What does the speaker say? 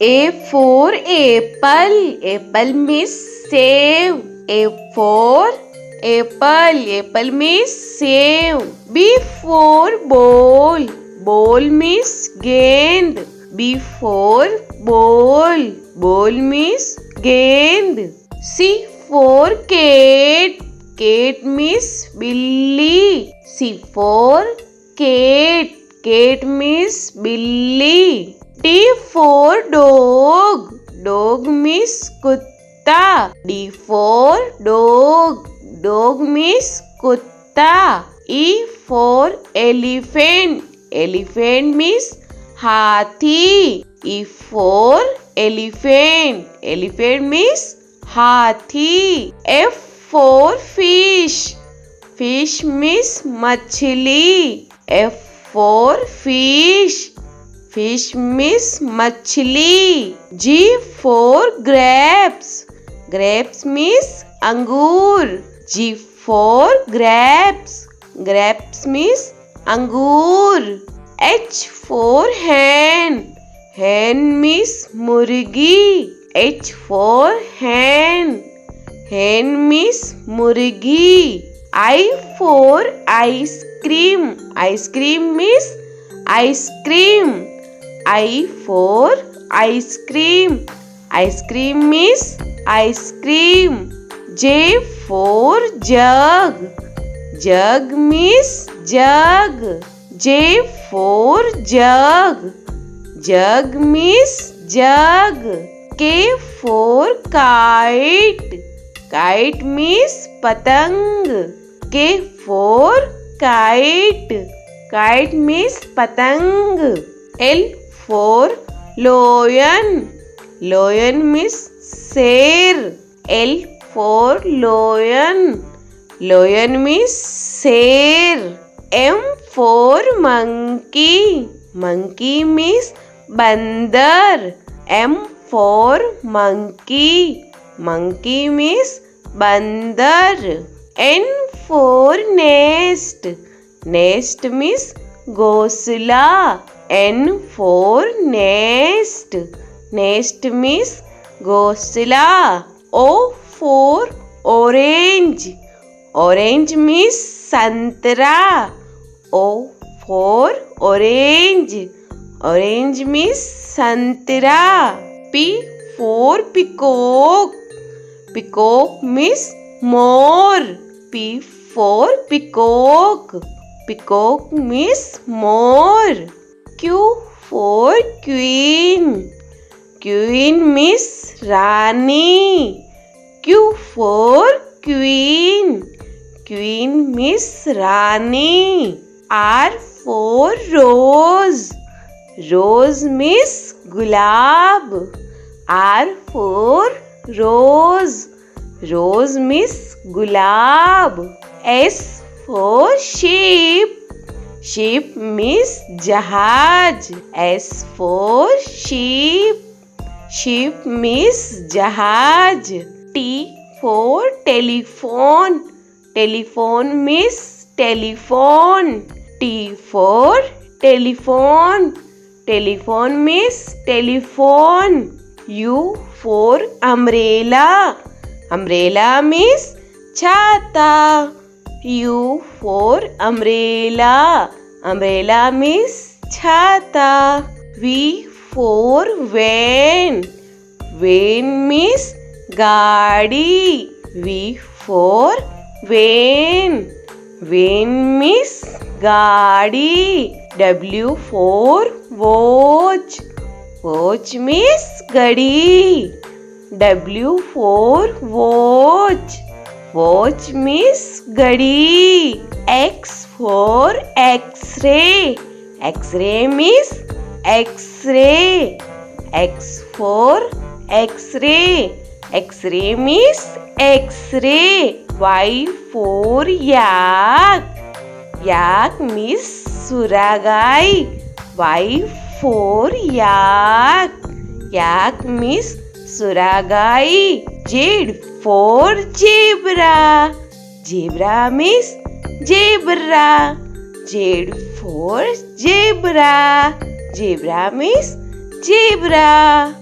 A for apple. Apple means save. A for apple. Apple means save. B for ball. Ball means gend. B for ball. Ball means gend. C for cat. Cat means billy. C for cat. Cat means billy. D for dog. Dog means kutta. D for dog. Dog means kutta. E for elephant. Elephant means hathi. E for elephant. Elephant means hathi. F for fish. Fish means machli. F for fish. Fish means machli. G for grapes. Grapes means angur. G for grapes. Grapes means angur. H for hen. Hen means murgi. H for hen. Hen means murgi. I for ice cream. Ice cream means ice cream. I for ice cream. Ice cream means ice cream. J for jug. Jug means jug. J for jug. Jug means jug. K for kite. Kite means patang. K for kite. Kite means patang. L for lion. Lion means sher. L for lion. Lion means sher. M for monkey. Monkey means bandar. M for monkey. Monkey means bandar. N for nest. Nest means ghosla. N for nest. Nest means ghosla. O for orange. Orange means santra. O for orange. Orange means santra. P for peacock. Peacock means more. P for peacock. Peacock means more. Q for queen. Queen means Rani. Q for queen. Queen means Rani. R for rose. Rose means gulab. R for rose. Rose means gulab. S for sheep. Sheep means jahaj. S for sheep. Sheep means jahaj. T for telephone. Telephone means telephone. T for telephone. Telephone means telephone. U for umbrella. Umbrella means chhata. U for umbrella. Umbrella means chhata. V for van. Van means gaadi. V for van. Van means gaadi. W for watch. Watch means gadi. W for watch. Watch means gadi. X for X-ray. X-ray means X-ray. X for X-ray. X-ray means X-ray. Y for yak. Yak means suragai. Y for yak. Yak means suragai. Z for zebra. Zebra means zebra. Z for zebra. Zebra means zebra.